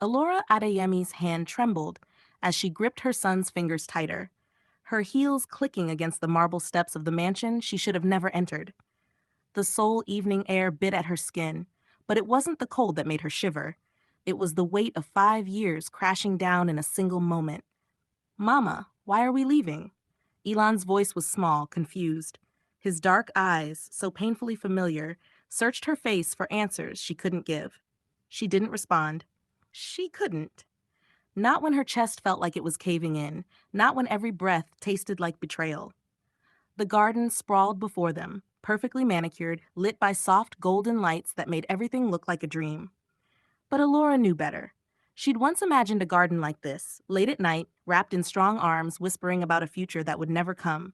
Elora Adeyemi's hand trembled as she gripped her son's fingers tighter, her heels clicking against the marble steps of the mansion she should have never entered. The Seoul evening air bit at her skin, but it wasn't the cold that made her shiver. It was the weight of 5 years crashing down in a single moment. Mama, why are we leaving? Elon's voice was small, confused. His dark eyes, so painfully familiar, searched her face for answers she couldn't give. She didn't respond. She couldn't. Not when her chest felt like it was caving in, not when every breath tasted like betrayal. The garden sprawled before them, perfectly manicured, lit by soft golden lights that made everything look like a dream. But Elora knew better. She'd once imagined a garden like this, late at night, wrapped in strong arms, whispering about a future that would never come.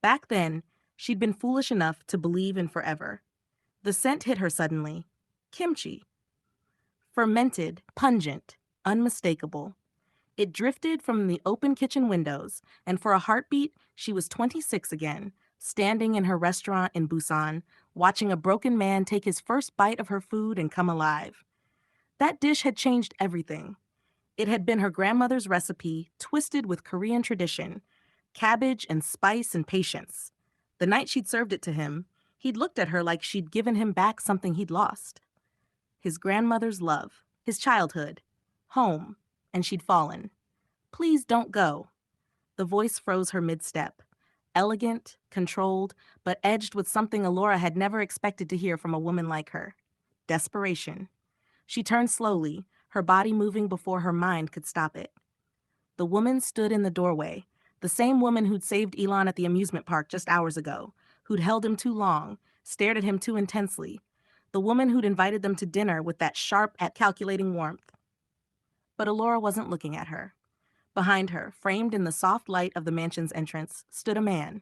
Back then, she'd been foolish enough to believe in forever. The scent hit her suddenly. Kimchi. Fermented, pungent, unmistakable. It drifted from the open kitchen windows, and for a heartbeat, she was 26 again, standing in her restaurant in Busan, watching a broken man take his first bite of her food and come alive. That dish had changed everything. It had been her grandmother's recipe, twisted with Korean tradition, cabbage and spice and patience. The night she'd served it to him, he'd looked at her like she'd given him back something he'd lost. His grandmother's love, his childhood, home, and she'd fallen. Please don't go. The voice froze her mid-step. Elegant, controlled, but edged with something Elora had never expected to hear from a woman like her. Desperation. She turned slowly, her body moving before her mind could stop it. The woman stood in the doorway, the same woman who'd saved Elon at the amusement park just hours ago, who'd held him too long, stared at him too intensely, the woman who'd invited them to dinner with that sharp, calculating warmth. But Elora wasn't looking at her. Behind her, framed in the soft light of the mansion's entrance, stood a man.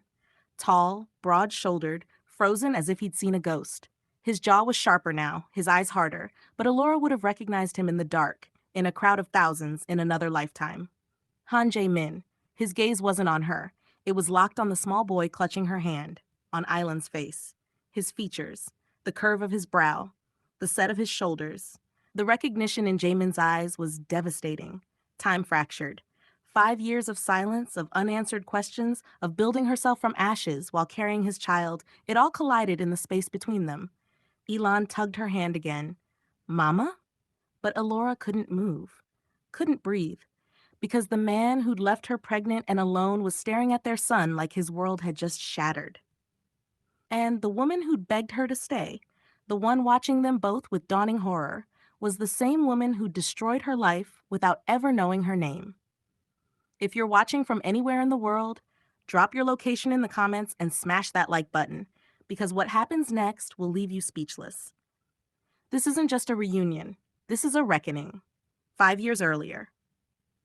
Tall, broad-shouldered, frozen as if he'd seen a ghost. His jaw was sharper now, his eyes harder, but Elora would have recognized him in the dark, in a crowd of thousands, in another lifetime. Han Jae-min. His gaze wasn't on her. It was locked on the small boy clutching her hand, on Island's face. His features, the curve of his brow, the set of his shoulders. The recognition in Jaemin's eyes was devastating, time-fractured. 5 years of silence, of unanswered questions, of building herself from ashes while carrying his child, it all collided in the space between them. Elon tugged her hand again. Mama? But Elora couldn't move, couldn't breathe, because the man who'd left her pregnant and alone was staring at their son like his world had just shattered. And the woman who'd begged her to stay, the one watching them both with dawning horror, was the same woman who'd destroyed her life without ever knowing her name. If you're watching from anywhere in the world, drop your location in the comments and smash that like button, because what happens next will leave you speechless. This isn't just a reunion. This is a reckoning. 5 years earlier.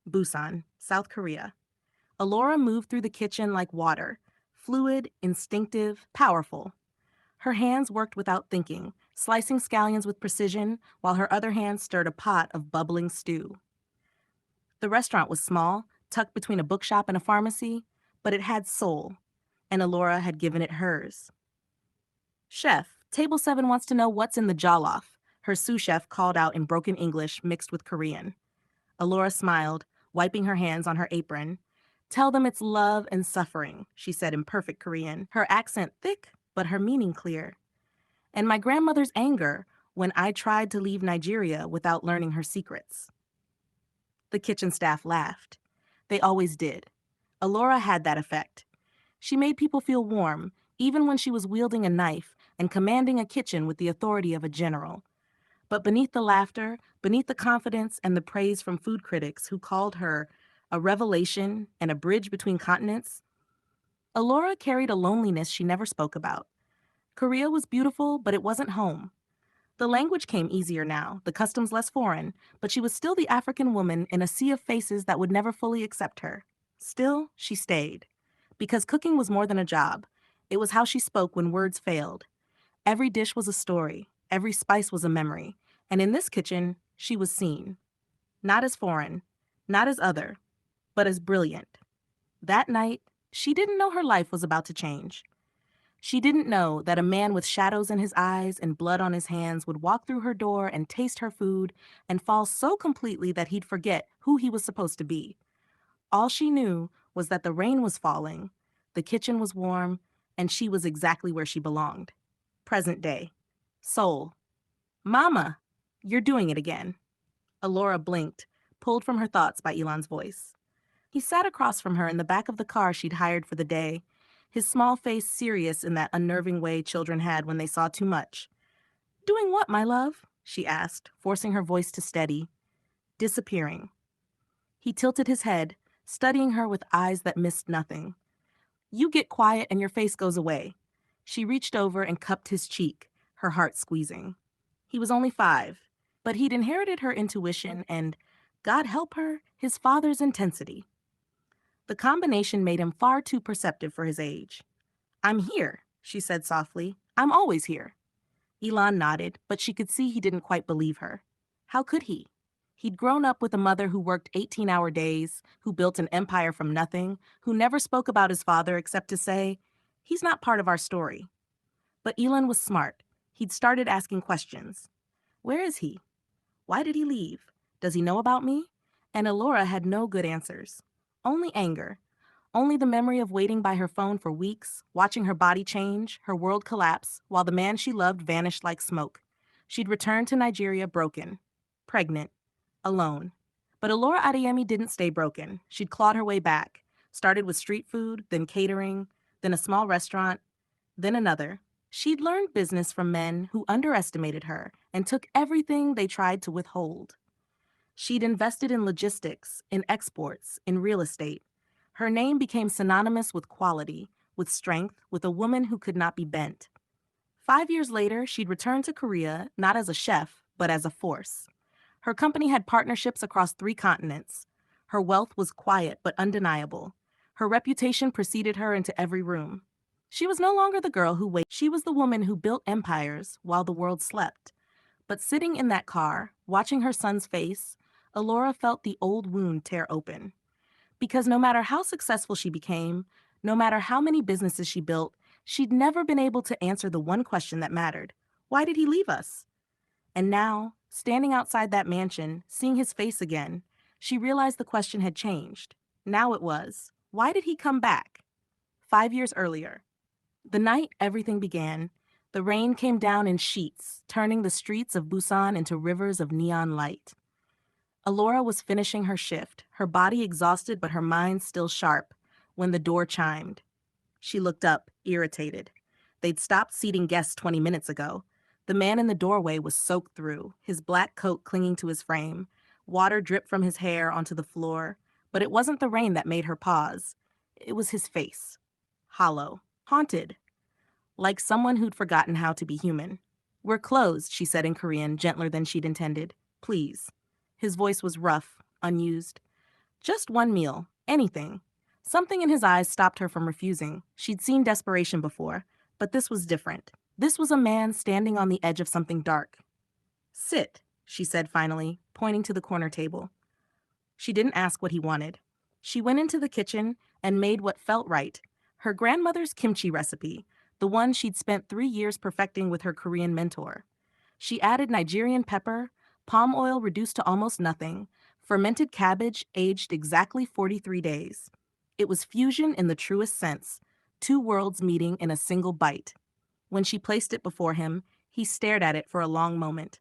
Busan, South Korea. Elora moved through the kitchen like water, fluid, instinctive, powerful. Her hands worked without thinking, slicing scallions with precision, while her other hand stirred a pot of bubbling stew. The restaurant was small, tucked between a bookshop and a pharmacy, but it had soul, and Elora had given it hers. Chef, Table 7 wants to know what's in the jollof, her sous chef called out in broken English mixed with Korean. Elora smiled, wiping her hands on her apron. Tell them it's love and suffering, she said in perfect Korean, her accent thick, but her meaning clear. And my grandmother's anger when I tried to leave Nigeria without learning her secrets. The kitchen staff laughed. They always did. Elora had that effect. She made people feel warm, even when she was wielding a knife and commanding a kitchen with the authority of a general. But beneath the laughter, beneath the confidence and the praise from food critics who called her a revelation and a bridge between continents, Elora carried a loneliness she never spoke about. Korea was beautiful, but it wasn't home. The language came easier now, the customs less foreign, but she was still the African woman in a sea of faces that would never fully accept her. Still, she stayed. Because cooking was more than a job. It was how she spoke when words failed. Every dish was a story. Every spice was a memory. And in this kitchen, she was seen. Not as foreign, not as other, but as brilliant. That night, she didn't know her life was about to change. She didn't know that a man with shadows in his eyes and blood on his hands would walk through her door and taste her food and fall so completely that he'd forget who he was supposed to be. All she knew was that the rain was falling, the kitchen was warm, and she was exactly where she belonged. Present day. Seoul. Mama, you're doing it again. Elora blinked, pulled from her thoughts by Elon's voice. He sat across from her in the back of the car she'd hired for the day, his small face serious in that unnerving way children had when they saw too much. Doing what, my love? She asked, forcing her voice to steady. Disappearing. He tilted his head, studying her with eyes that missed nothing. You get quiet and your face goes away. She reached over and cupped his cheek, her heart squeezing. He was only 5, but he'd inherited her intuition and, God help her, his father's intensity. The combination made him far too perceptive for his age. I'm here, she said softly. I'm always here. Elon nodded, but she could see he didn't quite believe her. How could he? He'd grown up with a mother who worked 18-hour days, who built an empire from nothing, who never spoke about his father except to say, he's not part of our story. But Elon was smart. He'd started asking questions. Where is he? Why did he leave? Does he know about me? And Elora had no good answers. Only anger. Only the memory of waiting by her phone for weeks, watching her body change, her world collapse, while the man she loved vanished like smoke. She'd returned to Nigeria broken, pregnant, alone. But Elora Adeyemi didn't stay broken. She'd clawed her way back, started with street food, then catering, then a small restaurant, then another. She'd learned business from men who underestimated her and took everything they tried to withhold. She'd invested in logistics, in exports, in real estate. Her name became synonymous with quality, with strength, with a woman who could not be bent. 5 years later, she'd returned to Korea, not as a chef, but as a force. Her company had partnerships across 3 continents. Her wealth was quiet but undeniable. Her reputation preceded her into every room. She was no longer the girl who waited. She was the woman who built empires while the world slept. But sitting in that car, watching her son's face, Elora felt the old wound tear open. Because no matter how successful she became, no matter how many businesses she built, she'd never been able to answer the one question that mattered. Why did he leave us? And now, standing outside that mansion, seeing his face again, she realized the question had changed. Now it was, why did he come back? 5 years earlier. The night everything began, the rain came down in sheets, turning the streets of Busan into rivers of neon light. Elora was finishing her shift, her body exhausted but her mind still sharp, when the door chimed. She looked up, irritated. They'd stopped seating guests 20 minutes ago. The man in the doorway was soaked through, his black coat clinging to his frame. Water dripped from his hair onto the floor, but it wasn't the rain that made her pause. It was his face. Hollow, haunted, like someone who'd forgotten how to be human. We're closed, she said in Korean, gentler than she'd intended. Please. His voice was rough, unused. Just one meal, anything. Something in his eyes stopped her from refusing. She'd seen desperation before, but this was different. This was a man standing on the edge of something dark. Sit, she said finally, pointing to the corner table. She didn't ask what he wanted. She went into the kitchen and made what felt right, her grandmother's kimchi recipe, the one she'd spent 3 years perfecting with her Korean mentor. She added Nigerian pepper, palm oil reduced to almost nothing, fermented cabbage aged exactly 43 days. It was fusion in the truest sense, 2 worlds meeting in a single bite. When she placed it before him, he stared at it for a long moment.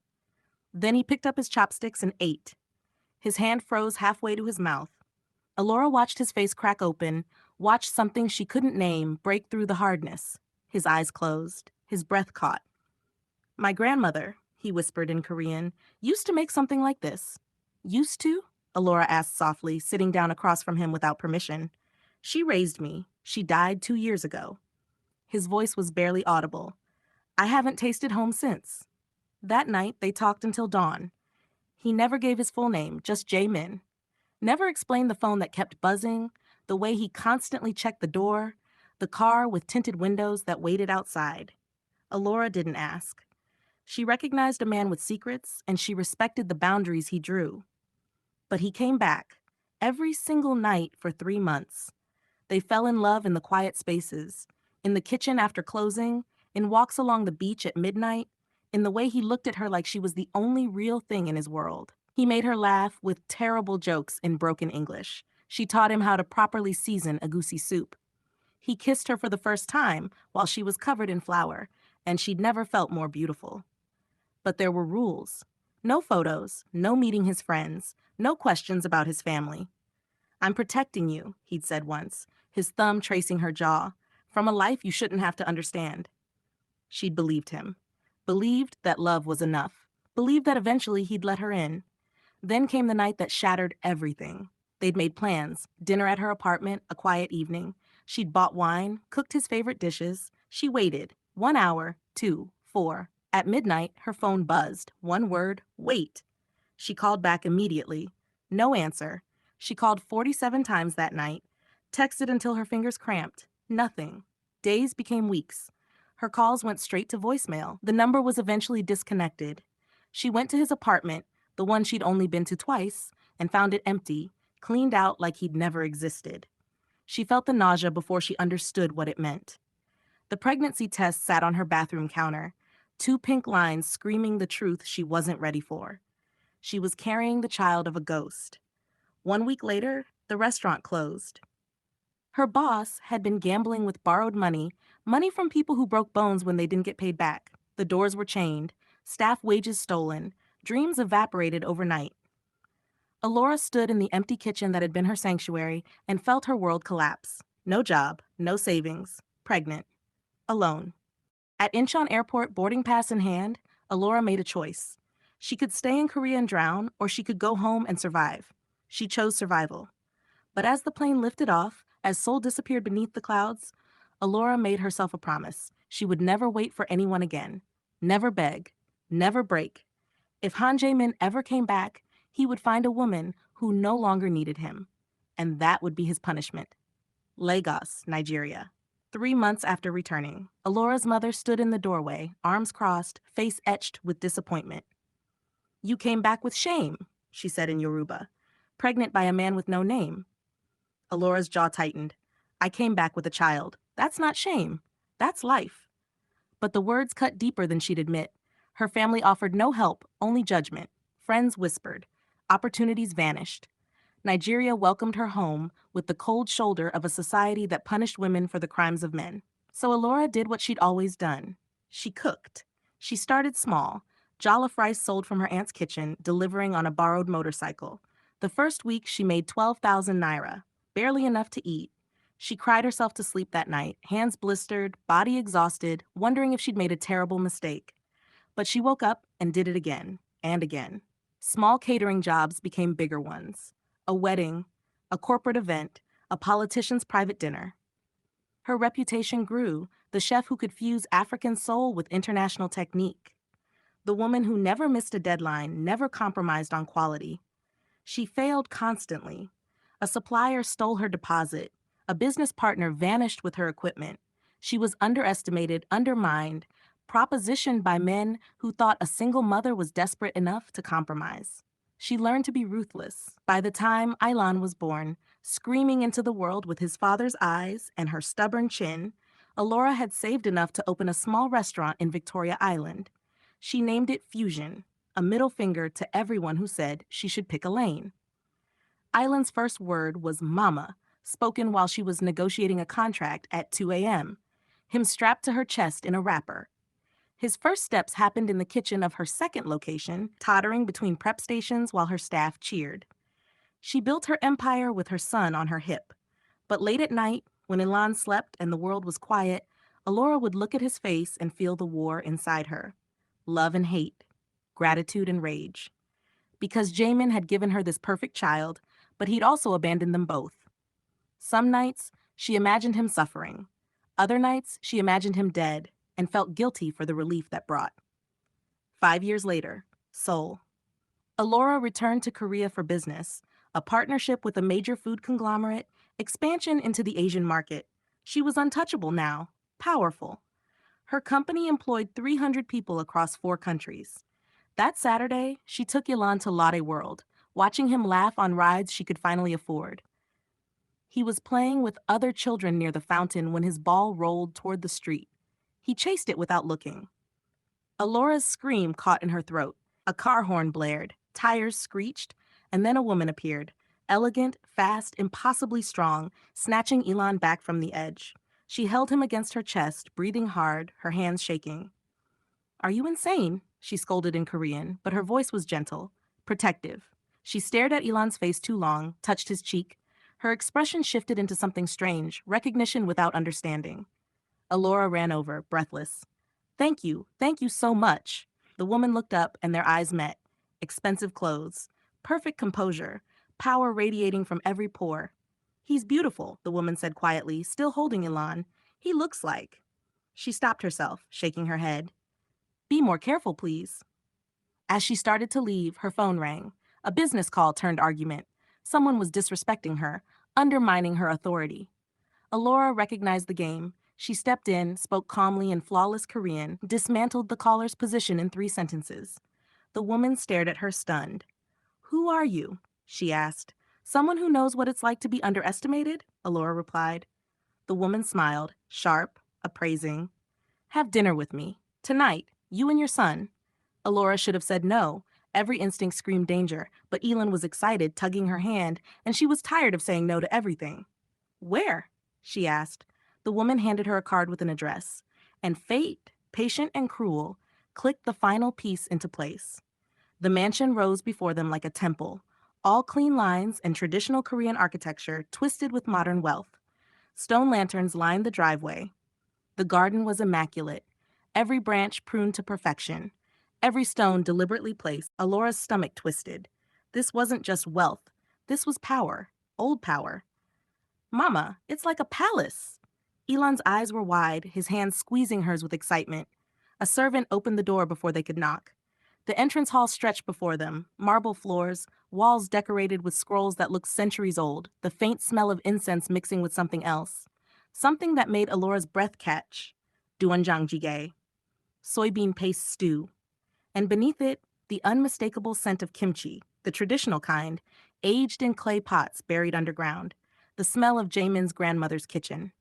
Then he picked up his chopsticks and ate. His hand froze halfway to his mouth. Elora watched his face crack open, watched something she couldn't name break through the hardness. His eyes closed, his breath caught. My grandmother, he whispered in Korean, used to make something like this. Used to? Elora asked softly, sitting down across from him without permission. She raised me. She died 2 years ago. His voice was barely audible. I haven't tasted home since. That night, they talked until dawn. He never gave his full name, just Jae-min. Never explained the phone that kept buzzing, the way he constantly checked the door, the car with tinted windows that waited outside. Elora didn't ask. She recognized a man with secrets, and she respected the boundaries he drew. But he came back, every single night for 3 months. They fell in love in the quiet spaces, In the kitchen after closing, in walks along the beach at midnight, in the way he looked at her like she was the only real thing in his world. He made her laugh with terrible jokes in broken English. She taught him how to properly season a goosey soup. He kissed her for the first time while she was covered in flour, and she'd never felt more beautiful. But there were rules. No photos, no meeting his friends, no questions about his family. "I'm protecting you," he'd said once, his thumb tracing her jaw, "from a life you shouldn't have to understand." She'd believed him. Believed that love was enough. Believed that eventually he'd let her in. Then came the night that shattered everything. They'd made plans, dinner at her apartment, a quiet evening. She'd bought wine, cooked his favorite dishes. She waited. 1 hour, 2, 4. At midnight, her phone buzzed. One word, wait. She called back immediately. No answer. She called 47 times that night. Texted until her fingers cramped. Nothing. Days became weeks. Her calls went straight to voicemail. The number was eventually disconnected. She went to his apartment, the one she'd only been to twice, and found it empty, cleaned out like he'd never existed. She felt the nausea before she understood what it meant. The pregnancy test sat on her bathroom counter, 2 pink lines screaming the truth she wasn't ready for. She was carrying the child of a ghost. 1 week later, the restaurant closed. Her boss had been gambling with borrowed money, money from people who broke bones when they didn't get paid back. The doors were chained, staff wages stolen, dreams evaporated overnight. Elora stood in the empty kitchen that had been her sanctuary and felt her world collapse. No job, no savings, pregnant, alone. At Incheon Airport, boarding pass in hand, Elora made a choice. She could stay in Korea and drown, or she could go home and survive. She chose survival. But as the plane lifted off, as Seoul disappeared beneath the clouds, Elora made herself a promise. She would never wait for anyone again. Never beg. Never break. If Han Jae-min ever came back, he would find a woman who no longer needed him. And that would be his punishment. Lagos, Nigeria. 3 months after returning, Elora's mother stood in the doorway, arms crossed, face etched with disappointment. "You came back with shame," she said in Yoruba. "Pregnant by a man with no name." Elora's jaw tightened. "I came back with a child. That's not shame. That's life." But the words cut deeper than she'd admit. Her family offered no help, only judgment. Friends whispered. Opportunities vanished. Nigeria welcomed her home with the cold shoulder of a society that punished women for the crimes of men. So Elora did what she'd always done. She cooked. She started small. Jollof rice sold from her aunt's kitchen, delivering on a borrowed motorcycle. The first week, she made 12,000 naira, barely enough to eat. She cried herself to sleep that night, hands blistered, body exhausted, wondering if she'd made a terrible mistake. But she woke up and did it again and again. Small catering jobs became bigger ones. A wedding, a corporate event, a politician's private dinner. Her reputation grew, the chef who could fuse African soul with international technique. The woman who never missed a deadline, never compromised on quality. She failed constantly. A supplier stole her deposit. A business partner vanished with her equipment. She was underestimated, undermined, propositioned by men who thought a single mother was desperate enough to compromise. She learned to be ruthless. By the time Aylan was born, screaming into the world with his father's eyes and her stubborn chin, Elora had saved enough to open a small restaurant in Victoria Island. She named it Fusion, a middle finger to everyone who said she should pick a lane. Aylan's first word was mama, spoken while she was negotiating a contract at 2 a.m., him strapped to her chest in a wrapper. His first steps happened in the kitchen of her second location, tottering between prep stations while her staff cheered. She built her empire with her son on her hip. But late at night, when Ilan slept and the world was quiet, Elora would look at his face and feel the war inside her. Love and hate, gratitude and rage. Because Jamin had given her this perfect child, but he'd also abandoned them both. Some nights, she imagined him suffering. Other nights, she imagined him dead and felt guilty for the relief that brought. 5 years later, Seoul. Elora returned to Korea for business, a partnership with a major food conglomerate, expansion into the Asian market. She was untouchable now, powerful. Her company employed 300 people across 4 countries. That Saturday, she took Ilan to Lotte World, watching him laugh on rides she could finally afford. He was playing with other children near the fountain when his ball rolled toward the street. He chased it without looking. Alora's scream caught in her throat. A car horn blared, tires screeched, and then a woman appeared, elegant, fast, impossibly strong, snatching Elon back from the edge. She held him against her chest, breathing hard, her hands shaking. "Are you insane?" she scolded in Korean, but her voice was gentle, protective. She stared at Elon's face too long, touched his cheek. Her expression shifted into something strange, recognition without understanding. Elora ran over, breathless. Thank you so much." The woman looked up and their eyes met. Expensive clothes, perfect composure, power radiating from every pore. "He's beautiful," the woman said quietly, still holding Elon. "He looks like." She stopped herself, shaking her head. "Be more careful, please." As she started to leave, her phone rang. A business call turned argument. Someone was disrespecting her, undermining her authority. Elora recognized the game. She stepped in, spoke calmly in flawless Korean, dismantled the caller's position in 3 sentences. The woman stared at her stunned. "Who are you?" she asked. "Someone who knows what it's like to be underestimated?" Elora replied. The woman smiled, sharp, appraising. "Have dinner with me. Tonight, you and your son." Elora should have said no. Every instinct screamed danger, but Elin was excited, tugging her hand, and she was tired of saying no to everything. "Where?" she asked. The woman handed her a card with an address. And fate, patient and cruel, clicked the final piece into place. The mansion rose before them like a temple, all clean lines and traditional Korean architecture twisted with modern wealth. Stone lanterns lined the driveway. The garden was immaculate, every branch pruned to perfection, every stone deliberately placed. Alora's stomach twisted. This wasn't just wealth. This was power, old power. "Mama, it's like a palace." Elon's eyes were wide, his hands squeezing hers with excitement. A servant opened the door before they could knock. The entrance hall stretched before them, marble floors, walls decorated with scrolls that looked centuries old, the faint smell of incense mixing with something else. Something that made Alora's breath catch. Doenjang jjigae, soybean paste stew. And beneath it, the unmistakable scent of kimchi, the traditional kind, aged in clay pots buried underground. The smell of Jaemin's grandmother's kitchen.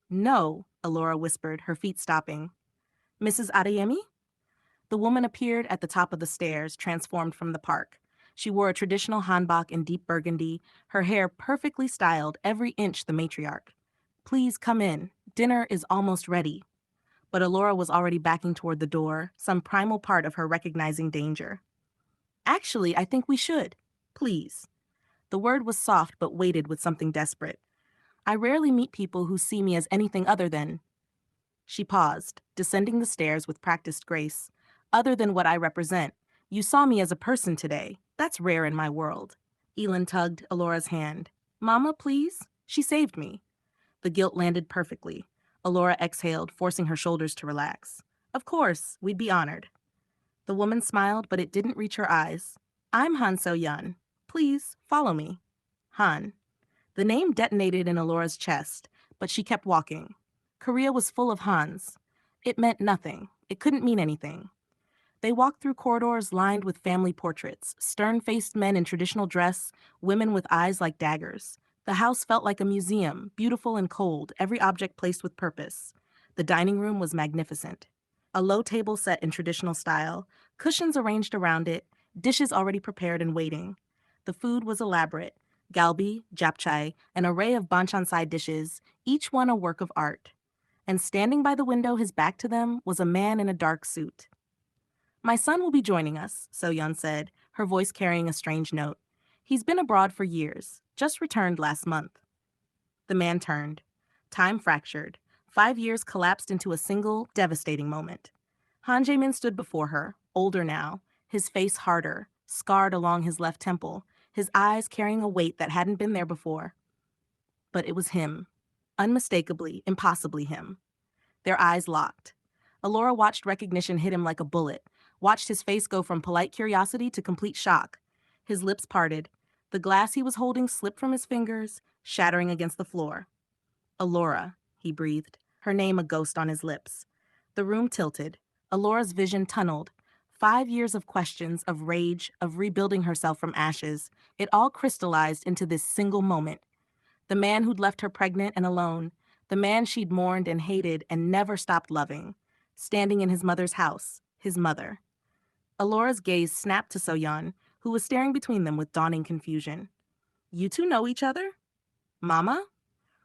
"No," Elora whispered, her feet stopping. "Mrs. Adeyemi?" The woman appeared at the top of the stairs, transformed from the park. She wore a traditional hanbok in deep burgundy, her hair perfectly styled, every inch the matriarch. "Please come in. Dinner is almost ready." But Elora was already backing toward the door, some primal part of her recognizing danger. "Actually, I think we should. Please." The word was soft but weighted with something desperate. "I rarely meet people who see me as anything other than—" She paused, descending the stairs with practiced grace. "Other than what I represent. You saw me as a person today. That's rare in my world." Elin tugged Elora's hand. "Mama, please?" She saved me. The guilt landed perfectly. Elora exhaled, forcing her shoulders to relax. "Of course, we'd be honored." The woman smiled, but it didn't reach her eyes. "I'm Han So-yeon. Please, follow me." Han. The name detonated in Elora's chest, but she kept walking. Korea was full of Hans. It meant nothing. It couldn't mean anything. They walked through corridors lined with family portraits, stern-faced men in traditional dress, women with eyes like daggers. The house felt like a museum, beautiful and cold, every object placed with purpose. The dining room was magnificent. A low table set in traditional style, cushions arranged around it, dishes already prepared and waiting. The food was elaborate. Galbi, japchae, an array of banchan side dishes, each one a work of art. And standing by the window, his back to them, was a man in a dark suit. "My son will be joining us," So-yeon said, her voice carrying a strange note. "He's been abroad for years, just returned last month." The man turned. Time fractured. 5 years collapsed into a single, devastating moment. Han Jae-min stood before her, older now, his face harder, scarred along his left temple, his eyes carrying a weight that hadn't been there before. But it was him. Unmistakably, impossibly him. Their eyes locked. Elora watched recognition hit him like a bullet, watched his face go from polite curiosity to complete shock. His lips parted. The glass he was holding slipped from his fingers, shattering against the floor. "Elora," he breathed, her name a ghost on his lips. The room tilted. Elora's vision tunneled. 5 years of questions, of rage, of rebuilding herself from ashes. It all crystallized into this single moment. The man who'd left her pregnant and alone. The man she'd mourned and hated and never stopped loving. Standing in his mother's house. His mother. Elora's gaze snapped to Soyeon, who was staring between them with dawning confusion. You two know each other? Mama?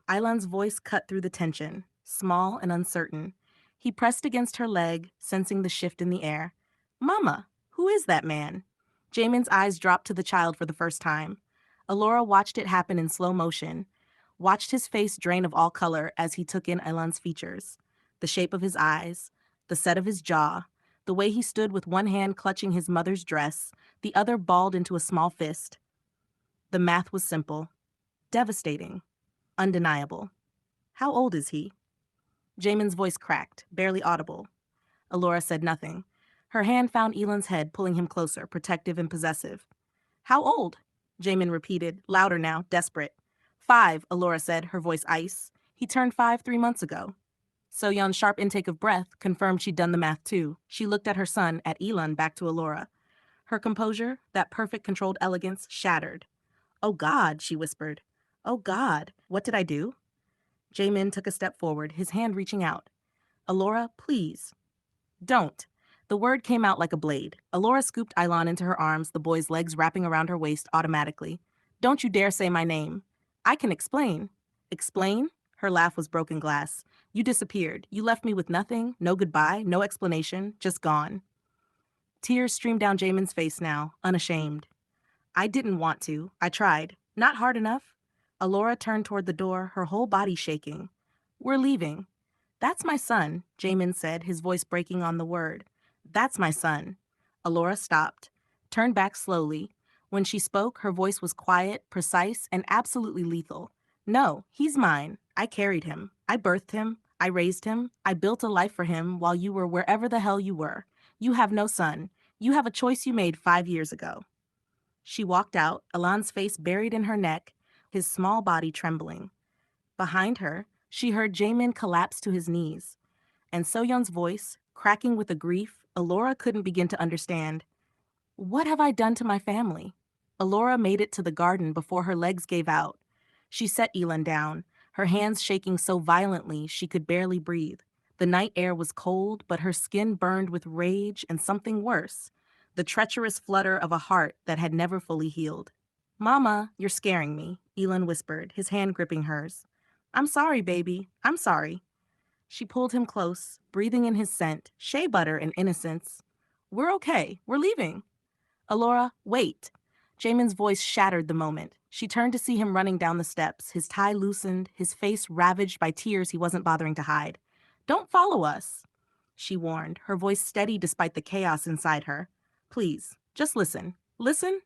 Ilan's voice cut through the tension, small and uncertain. He pressed against her leg, sensing the shift in the air. Mama, who is that man? Jamin's eyes dropped to the child for the first time. Elora watched it happen in slow motion, watched his face drain of all color as he took in Ilan's features. The shape of his eyes, the set of his jaw, the way he stood with one hand clutching his mother's dress, the other balled into a small fist. The math was simple, devastating, undeniable. How old is he? Jamin's voice cracked, barely audible. Elora said nothing. Her hand found Elan's head, pulling him closer, protective and possessive. How old? Jamin repeated, louder now, desperate. 5, Elora said, her voice ice. He turned 5 3 months ago. Soyeon's sharp intake of breath confirmed she'd done the math too. She looked at her son, at Elan, back to Elora. Her composure, that perfect controlled elegance, shattered. Oh God, she whispered. Oh God, what did I do? Jamin took a step forward, his hand reaching out. Elora, please. Don't. The word came out like a blade. Elora scooped Ilan into her arms, the boy's legs wrapping around her waist automatically. Don't you dare say my name. I can explain. Explain? Her laugh was broken glass. You disappeared. You left me with nothing, no goodbye, no explanation, just gone. Tears streamed down Jamin's face now, unashamed. I didn't want to. I tried. Not hard enough. Elora turned toward the door, her whole body shaking. We're leaving. That's my son, Jamin said, his voice breaking on the word. That's my son. Elora stopped, turned back slowly. When she spoke, her voice was quiet, precise, and absolutely lethal. No, he's mine. I carried him. I birthed him. I raised him. I built a life for him while you were wherever the hell you were. You have no son. You have a choice you made 5 years ago. She walked out, Elan's face buried in her neck, his small body trembling. Behind her, she heard Jamin collapse to his knees. And Soyeon's voice, cracking with a grief Elora couldn't begin to understand. What have I done to my family? Elora made it to the garden before her legs gave out. She set Elan down, her hands shaking so violently she could barely breathe. The night air was cold, but her skin burned with rage and something worse, the treacherous flutter of a heart that had never fully healed. Mama, you're scaring me, Elan whispered, his hand gripping hers. I'm sorry, baby. I'm sorry. She pulled him close, breathing in his scent, shea butter and innocence. We're okay. We're leaving. Elora, wait. Jamin's voice shattered the moment. She turned to see him running down the steps, his tie loosened, his face ravaged by tears he wasn't bothering to hide. Don't follow us, she warned, her voice steady despite the chaos inside her. Please, just listen. Listen?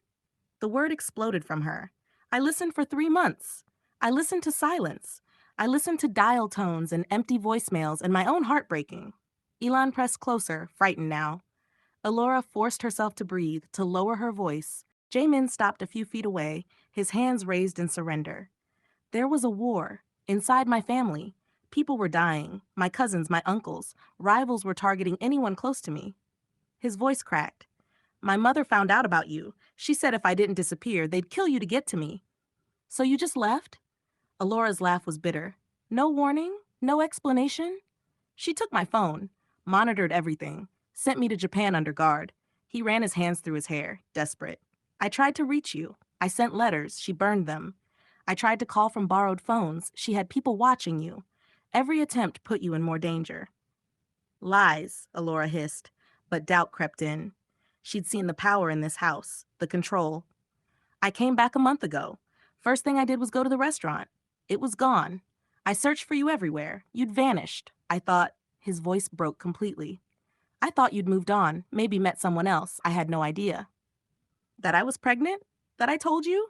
The word exploded from her. I listened for 3 months. I listened to silence. I listened to dial tones and empty voicemails and my own heart breaking. Elan pressed closer, frightened now. Elora forced herself to breathe, to lower her voice. Jamin stopped a few feet away, his hands raised in surrender. There was a war. Inside my family. People were dying. My cousins, my uncles. Rivals were targeting anyone close to me. His voice cracked. My mother found out about you. She said if I didn't disappear, they'd kill you to get to me. So you just left? Elora's laugh was bitter. No warning? No explanation? She took my phone, monitored everything, sent me to Japan under guard. He ran his hands through his hair, desperate. I tried to reach you. I sent letters. She burned them. I tried to call from borrowed phones. She had people watching you. Every attempt put you in more danger. Lies, Elora hissed, but doubt crept in. She'd seen the power in this house, the control. I came back a month ago. First thing I did was go to the restaurant. It was gone. I searched for you everywhere. You'd vanished. I thought, his voice broke completely. I thought you'd moved on, maybe met someone else. I had no idea. That I was pregnant? That I told you?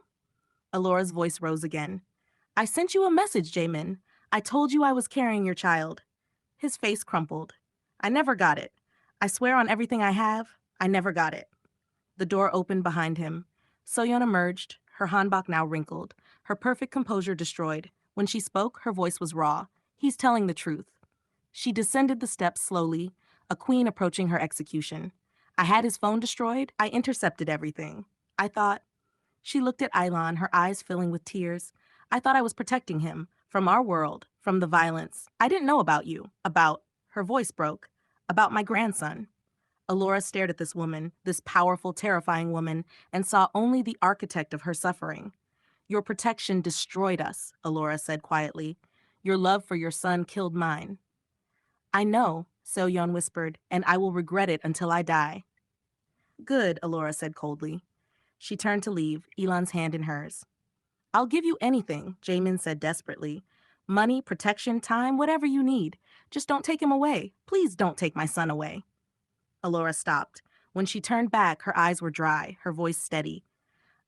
Elora's voice rose again. I sent you a message, Jamin. I told you I was carrying your child. His face crumpled. I never got it. I swear on everything I have, I never got it. The door opened behind him. Soyeon emerged, her hanbok now wrinkled, her perfect composure destroyed. When she spoke, her voice was raw. He's telling the truth. She descended the steps slowly, a queen approaching her execution. I had his phone destroyed. I intercepted everything. I thought. She looked at Ilan, her eyes filling with tears. I thought I was protecting him from our world, from the violence. I didn't know about you, about, her voice broke, about my grandson. Elora stared at this woman, this powerful, terrifying woman, and saw only the architect of her suffering. Your protection destroyed us, Elora said quietly. Your love for your son killed mine. I know, Seoyeon whispered, and I will regret it until I die. Good, Elora said coldly. She turned to leave, Elon's hand in hers. I'll give you anything, Jamin said desperately. Money, protection, time, whatever you need. Just don't take him away. Please don't take my son away. Elora stopped. When she turned back, her eyes were dry, her voice steady.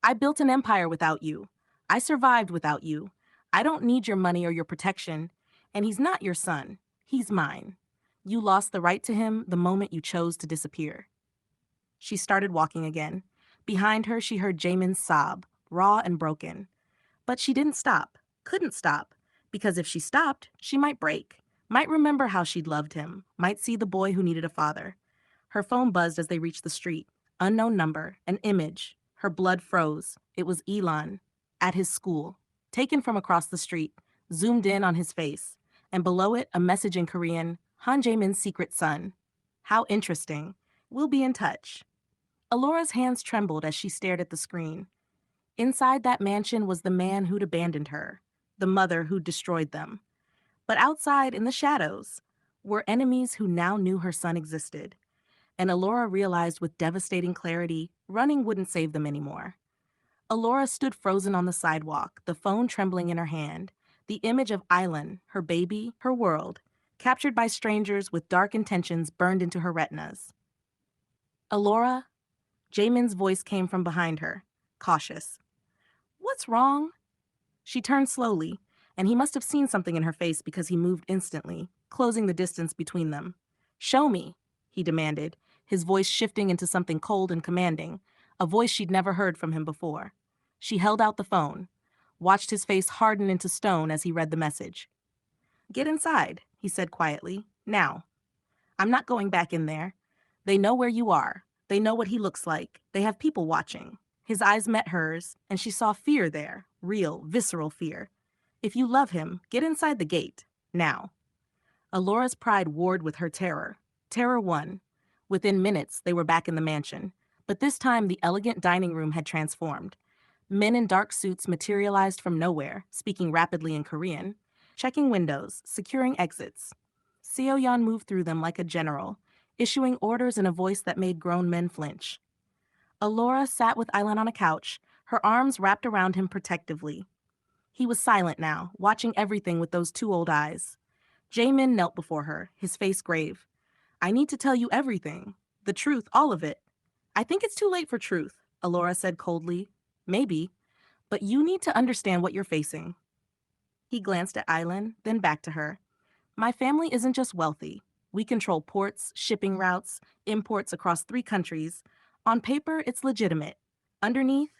I built an empire without you. I survived without you. I don't need your money or your protection. And he's not your son. He's mine. You lost the right to him the moment you chose to disappear. She started walking again. Behind her, she heard Jamin's sob, raw and broken. But she didn't stop, couldn't stop, because if she stopped, she might break, might remember how she'd loved him, might see the boy who needed a father. Her phone buzzed as they reached the street. Unknown number, an image. Her blood froze. It was Elon, at his school, taken from across the street, zoomed in on his face, and below it a message in Korean, Han Jae-min's secret son. How interesting. We'll be in touch. Alora's hands trembled as she stared at the screen. Inside that mansion was the man who'd abandoned her, the mother who'd destroyed them. But outside, in the shadows, were enemies who now knew her son existed. And Elora realized with devastating clarity, running wouldn't save them anymore. Elora stood frozen on the sidewalk, the phone trembling in her hand, the image of Island, her baby, her world, captured by strangers with dark intentions burned into her retinas. Elora? Jamin's voice came from behind her, cautious. What's wrong? She turned slowly, and he must have seen something in her face because he moved instantly, closing the distance between them. Show me, he demanded, his voice shifting into something cold and commanding, a voice she'd never heard from him before. She held out the phone, watched his face harden into stone as he read the message. Get inside, he said quietly. Now. I'm not going back in there. They know where you are. They know what he looks like. They have people watching. His eyes met hers, and she saw fear there, real, visceral fear. If you love him, get inside the gate. Now. Elora's pride warred with her terror. Terror won. Within minutes, they were back in the mansion. But this time, the elegant dining room had transformed. Men in dark suits materialized from nowhere, speaking rapidly in Korean, checking windows, securing exits. Seoyeon moved through them like a general, issuing orders in a voice that made grown men flinch. Elora sat with Island on a couch, her arms wrapped around him protectively. He was silent now, watching everything with those two old eyes. Jamin knelt before her, his face grave. I need to tell you everything. The truth, all of it. I think it's too late for truth, Elora said coldly. Maybe. But you need to understand what you're facing. He glanced at Island, then back to her. My family isn't just wealthy. We control ports, shipping routes, imports across 3 countries. On paper, it's legitimate. Underneath,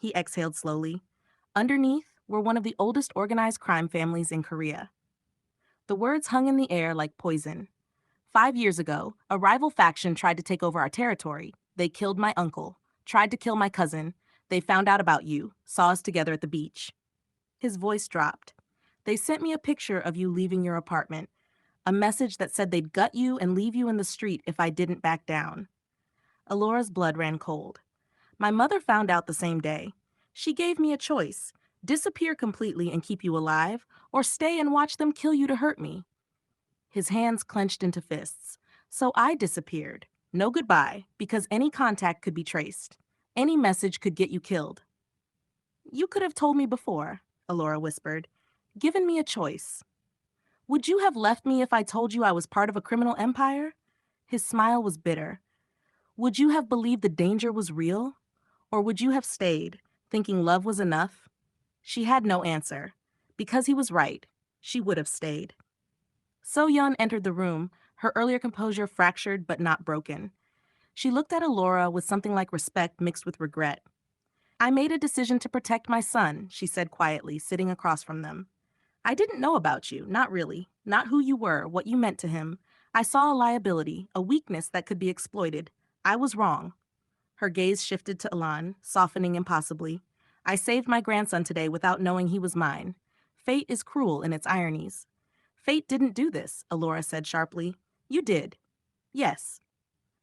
he exhaled slowly. Underneath, we're one of the oldest organized crime families in Korea. The words hung in the air like poison. 5 years ago, a rival faction tried to take over our territory. They killed my uncle, tried to kill my cousin. They found out about you, saw us together at the beach. His voice dropped. They sent me a picture of you leaving your apartment, a message that said they'd gut you and leave you in the street if I didn't back down. Elora's blood ran cold. My mother found out the same day. She gave me a choice: disappear completely and keep you alive, or stay and watch them kill you to hurt me. His hands clenched into fists. So I disappeared. No goodbye, because any contact could be traced. Any message could get you killed. You could have told me before, Elora whispered. Given me a choice. Would you have left me if I told you I was part of a criminal empire? His smile was bitter. Would you have believed the danger was real? Or would you have stayed, thinking love was enough? She had no answer. Because he was right, she would have stayed. So-yeon entered the room, her earlier composure fractured but not broken. She looked at Elora with something like respect mixed with regret. I made a decision to protect my son, she said quietly, sitting across from them. I didn't know about you, not really, not who you were, what you meant to him. I saw a liability, a weakness that could be exploited. I was wrong. Her gaze shifted to Elan, softening impossibly. I saved my grandson today without knowing he was mine. Fate is cruel in its ironies. Fate didn't do this, Elora said sharply. You did. Yes.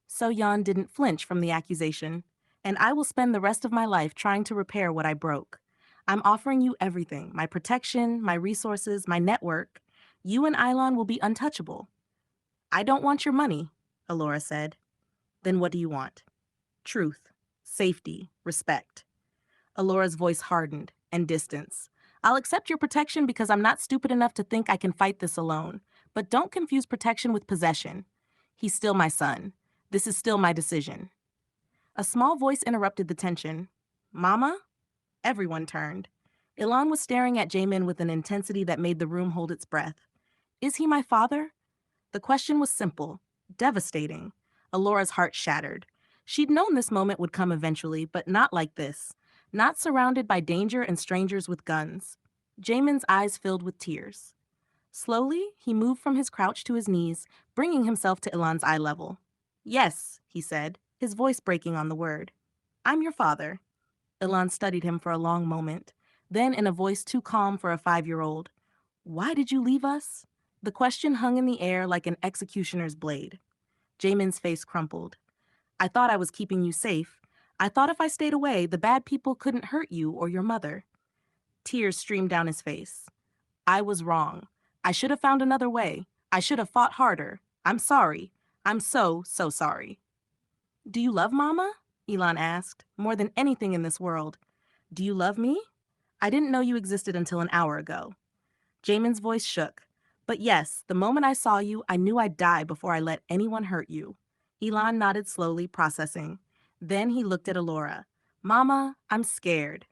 So-yeon didn't flinch from the accusation. And I will spend the rest of my life trying to repair what I broke. I'm offering you everything, my protection, my resources, my network. You and Eilon will be untouchable. I don't want your money, Elora said. Then what do you want? Truth, safety, respect. Elora's voice hardened and distance. I'll accept your protection because I'm not stupid enough to think I can fight this alone. But don't confuse protection with possession. He's still my son. This is still my decision. A small voice interrupted the tension. Mama? Everyone turned. Ilan was staring at Jaemin with an intensity that made the room hold its breath. Is he my father? The question was simple, devastating. Elora's heart shattered. She'd known this moment would come eventually, but not like this. Not surrounded by danger and strangers with guns. Jaemin's eyes filled with tears. Slowly, he moved from his crouch to his knees, bringing himself to Ilan's eye level. Yes, he said, his voice breaking on the word. I'm your father. Ilan studied him for a long moment. Then, in a voice too calm for a 5-year-old, why did you leave us? The question hung in the air like an executioner's blade. Jaemin's face crumpled. I thought I was keeping you safe. I thought if I stayed away, the bad people couldn't hurt you or your mother. Tears streamed down his face. I was wrong. I should have found another way. I should have fought harder. I'm sorry. I'm so, so sorry. Do you love Mama? Ilan asked, more than anything in this world. Do you love me? I didn't know you existed until an hour ago. Jaemin's voice shook. But yes, the moment I saw you, I knew I'd die before I let anyone hurt you. Ilan nodded slowly, processing. Then he looked at Elora. Mama, I'm scared.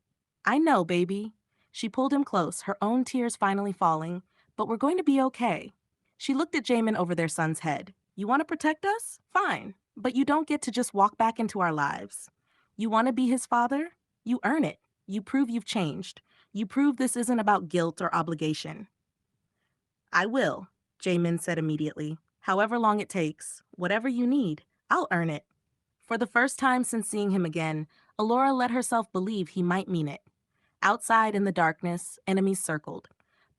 I know, baby. She pulled him close, her own tears finally falling. But we're going to be okay. She looked at Jaemin over their son's head. You want to protect us? Fine. But you don't get to just walk back into our lives. You want to be his father? You earn it. You prove you've changed. You prove this isn't about guilt or obligation. I will, Jaemin said immediately. However long it takes, whatever you need, I'll earn it. For the first time since seeing him again, Elora let herself believe he might mean it. Outside in the darkness, enemies circled.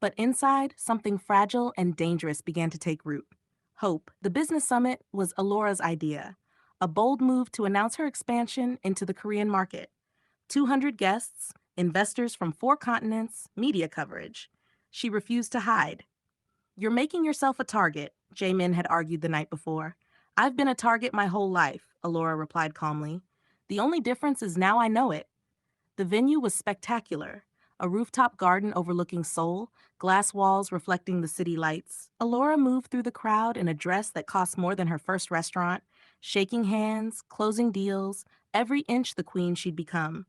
But inside, something fragile and dangerous began to take root. Hope, the business summit, was Elora's idea. A bold move to announce her expansion into the Korean market. 200 guests, investors from 4 continents, media coverage. She refused to hide. You're making yourself a target, Jaemin had argued the night before. I've been a target my whole life, Elora replied calmly. The only difference is now I know it. The venue was spectacular. A rooftop garden overlooking Seoul, glass walls reflecting the city lights. Elora moved through the crowd in a dress that cost more than her first restaurant, shaking hands, closing deals, every inch the queen she'd become.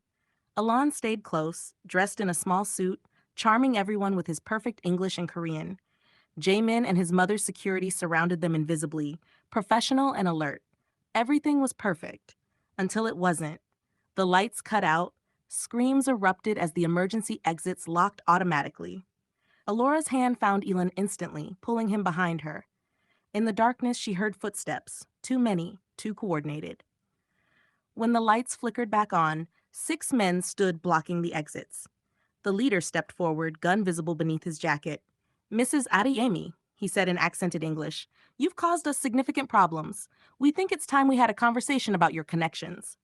Alon stayed close, dressed in a small suit, charming everyone with his perfect English and Korean. Jaemin and his mother's security surrounded them invisibly, professional and alert. Everything was perfect. Until it wasn't. The lights cut out. Screams erupted as the emergency exits locked automatically. Elora's hand found Elon instantly, pulling him behind her. In the darkness, she heard footsteps. Too many, too coordinated. When the lights flickered back on, 6 men stood blocking the exits. The leader stepped forward, gun visible beneath his jacket. Mrs. Adeyemi, he said in accented English, you've caused us significant problems. We think it's time we had a conversation about your connections.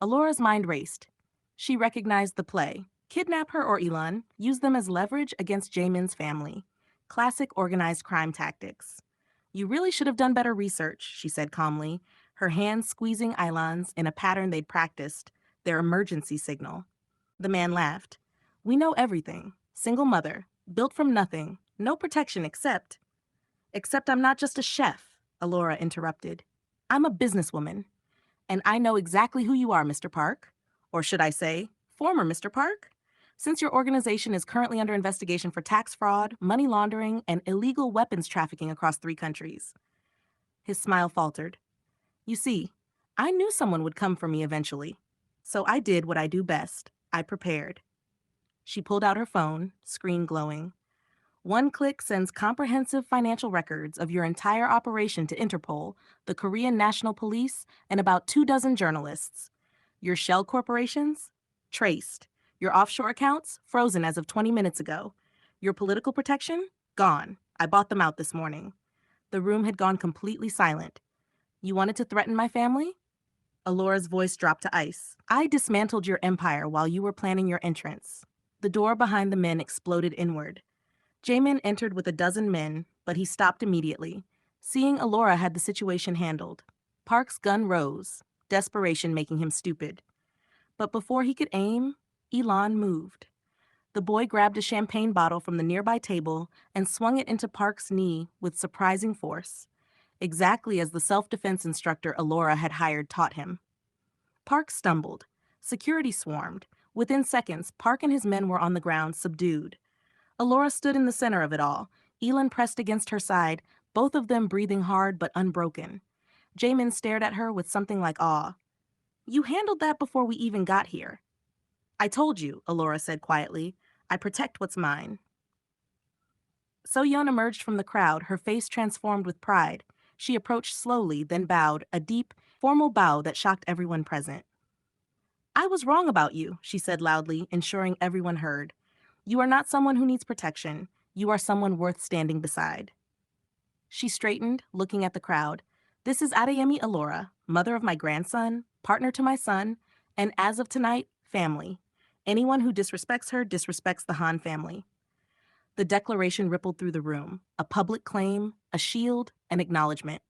Elora's mind raced. She recognized the play. Kidnap her or Elon, use them as leverage against Jaemin's family. Classic organized crime tactics. You really should have done better research, she said calmly, her hands squeezing Ilan's in a pattern they'd practiced, their emergency signal. The man laughed. We know everything. Single mother, built from nothing, no protection except I'm not just a chef, Elora interrupted. I'm a businesswoman. And I know exactly who you are, Mr. Park. Or should I say, former Mr. Park? Since your organization is currently under investigation for tax fraud, money laundering, and illegal weapons trafficking across 3 countries. His smile faltered. You see, I knew someone would come for me eventually. So I did what I do best. I prepared. She pulled out her phone, screen glowing. 1 click sends comprehensive financial records of your entire operation to Interpol, the Korean National Police, and about 24 journalists. Your shell corporations? Traced. Your offshore accounts? Frozen as of 20 minutes ago. Your political protection? Gone. I bought them out this morning. The room had gone completely silent. You wanted to threaten my family? Elora's voice dropped to ice. I dismantled your empire while you were planning your entrance. The door behind the men exploded inward. Jamin entered with a dozen men, but he stopped immediately, seeing Elora had the situation handled. Park's gun rose, desperation making him stupid. But before he could aim, Elon moved. The boy grabbed a champagne bottle from the nearby table and swung it into Park's knee with surprising force, exactly as the self-defense instructor Elora had hired taught him. Park stumbled. Security swarmed. Within seconds, Park and his men were on the ground, subdued. Elora stood in the center of it all, Elon pressed against her side, both of them breathing hard but unbroken. Jamin stared at her with something like awe. You handled that before we even got here. I told you, Elora said quietly. I protect what's mine. So-yeon emerged from the crowd, her face transformed with pride. She approached slowly, then bowed, a deep, formal bow that shocked everyone present. I was wrong about you, she said loudly, ensuring everyone heard. You are not someone who needs protection. You are someone worth standing beside. She straightened, looking at the crowd. This is Adeyemi Elora, mother of my grandson, partner to my son, and as of tonight, family. Anyone who disrespects her disrespects the Han family. The declaration rippled through the room, a public claim, a shield, an acknowledgement.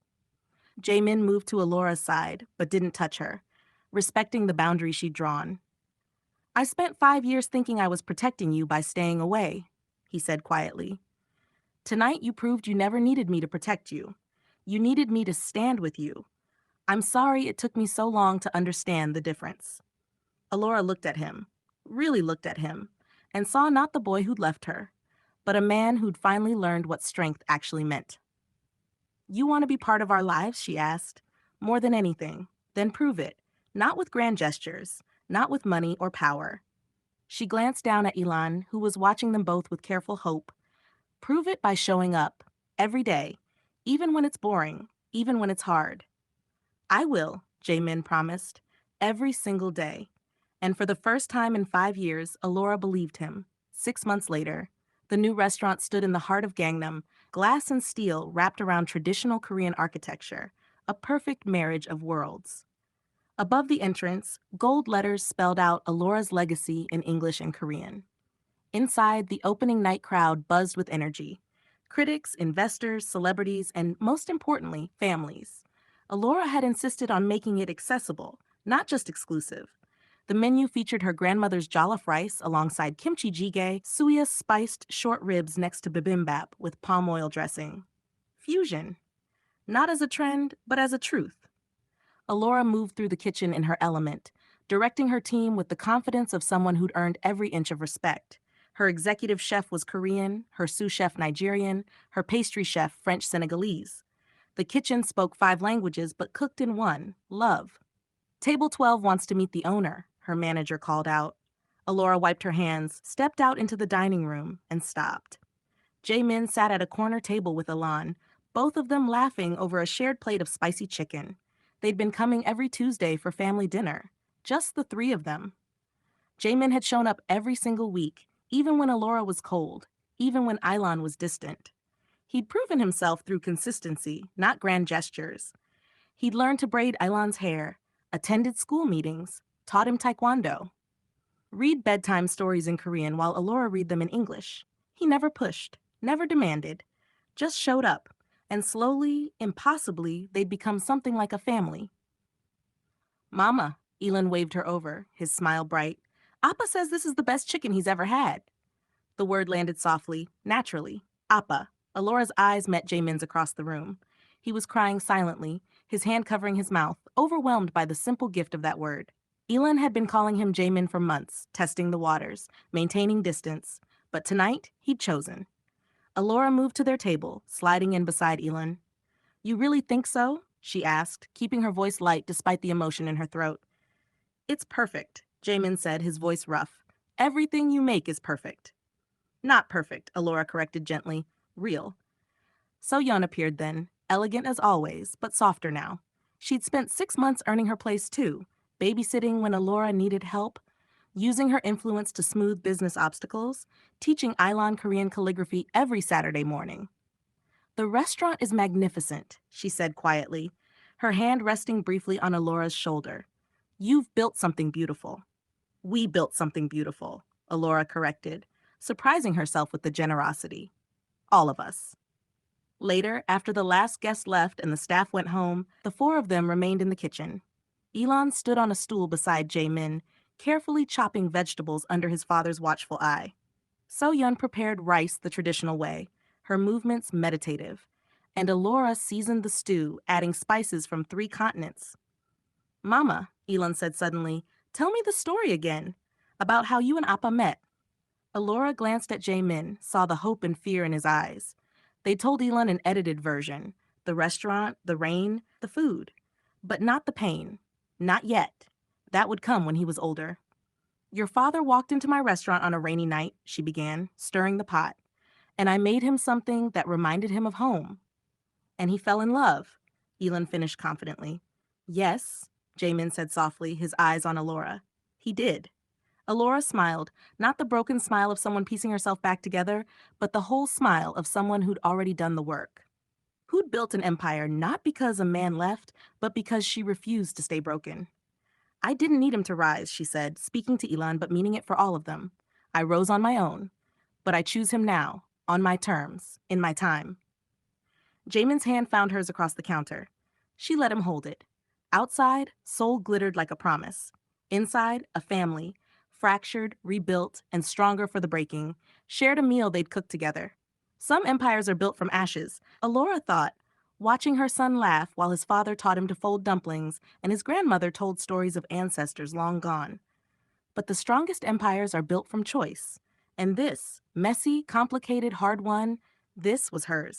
Jamin moved to Elora's side, but didn't touch her, respecting the boundary she'd drawn. I spent 5 years thinking I was protecting you by staying away, he said quietly. Tonight you proved you never needed me to protect you. You needed me to stand with you. I'm sorry it took me so long to understand the difference. Elora looked at him, really looked at him, and saw not the boy who'd left her, but a man who'd finally learned what strength actually meant. You want to be part of our lives, she asked. More than anything, then prove it, not with grand gestures, not with money or power. She glanced down at Elon, who was watching them both with careful hope. Prove it by showing up, every day, even when it's boring, even when it's hard. I will, Jamin promised, every single day. And for the first time in 5 years, Elora believed him. 6 months later, the new restaurant stood in the heart of Gangnam, glass and steel wrapped around traditional Korean architecture, a perfect marriage of worlds. Above the entrance, gold letters spelled out Elora's legacy in English and Korean. Inside, the opening night crowd buzzed with energy. Critics, investors, celebrities, and most importantly, families. Elora had insisted on making it accessible, not just exclusive. The menu featured her grandmother's jollof rice alongside kimchi jjigae, suya spiced short ribs next to bibimbap with palm oil dressing. Fusion. Not as a trend, but as a truth. Elora moved through the kitchen in her element, directing her team with the confidence of someone who'd earned every inch of respect. Her executive chef was Korean, her sous chef Nigerian, her pastry chef French-Senegalese. The kitchen spoke 5 languages but cooked in one, love. Table 12 wants to meet the owner, her manager called out. Elora wiped her hands, stepped out into the dining room, and stopped. Jamin sat at a corner table with Elan, both of them laughing over a shared plate of spicy chicken. They'd been coming every Tuesday for family dinner, just the 3 of them. Jamin had shown up every single week, even when Elora was cold, even when Ilan was distant. He'd proven himself through consistency, not grand gestures. He'd learned to braid Ilan's hair, attended school meetings, taught him taekwondo. Read bedtime stories in Korean while Elora read them in English. He never pushed, never demanded, just showed up, and slowly, impossibly, they'd become something like a family. Mama, Elon waved her over, his smile bright. Appa says this is the best chicken he's ever had. The word landed softly, naturally. Appa. Elora's eyes met Jamin's across the room. He was crying silently, his hand covering his mouth, overwhelmed by the simple gift of that word. Elon had been calling him Jamin for months, testing the waters, maintaining distance. But tonight, he'd chosen. Elora moved to their table, sliding in beside Elon. You really think so? She asked, keeping her voice light despite the emotion in her throat. It's perfect, Jamin said, his voice rough. Everything you make is perfect. Not perfect, Elora corrected gently. Real. So-yeon appeared then, elegant as always, but softer now. She'd spent 6 months earning her place too, babysitting when Elora needed help. using her influence to smooth business obstacles, teaching Ilan Korean calligraphy every Saturday morning. "The restaurant is magnificent," she said quietly, her hand resting briefly on Elora's shoulder. "You've built something beautiful." "We built something beautiful," Elora corrected, surprising herself with the generosity. "All of us." Later, after the last guest left and the staff went home, the four of them remained in the kitchen. Elon stood on a stool beside Jae-min, carefully chopping vegetables under his father's watchful eye. So-yeon prepared rice the traditional way, her movements meditative, and Elora seasoned the stew, adding spices from 3 continents. "Mama," Elon said suddenly, "tell me the story again, about how you and Appa met." Elora glanced at Jae-min, saw the hope and fear in his eyes. They told Elon an edited version, the restaurant, the rain, the food, but not the pain. Not yet. That would come when he was older. "Your father walked into my restaurant on a rainy night," she began, stirring the pot, "and I made him something that reminded him of home. And he fell in love," Elon finished confidently. "Yes," Jamin said softly, his eyes on Elora. "He did." Elora smiled, not the broken smile of someone piecing herself back together, but the whole smile of someone who'd already done the work. Who'd built an empire not because a man left, but because she refused to stay broken. "I didn't need him to rise," she said, speaking to Elon but meaning it for all of them. "I rose on my own, but I choose him now, on my terms, in my time." Jamin's hand found hers across the counter. She let him hold it. Outside, Seoul glittered like a promise. Inside, a family, fractured, rebuilt, and stronger for the breaking, shared a meal they'd cooked together. Some empires are built from ashes, Elora thought, watching her son laugh while his father taught him to fold dumplings and his grandmother told stories of ancestors long gone. But the strongest empires are built from choice. And this, messy, complicated, hard one, this was hers.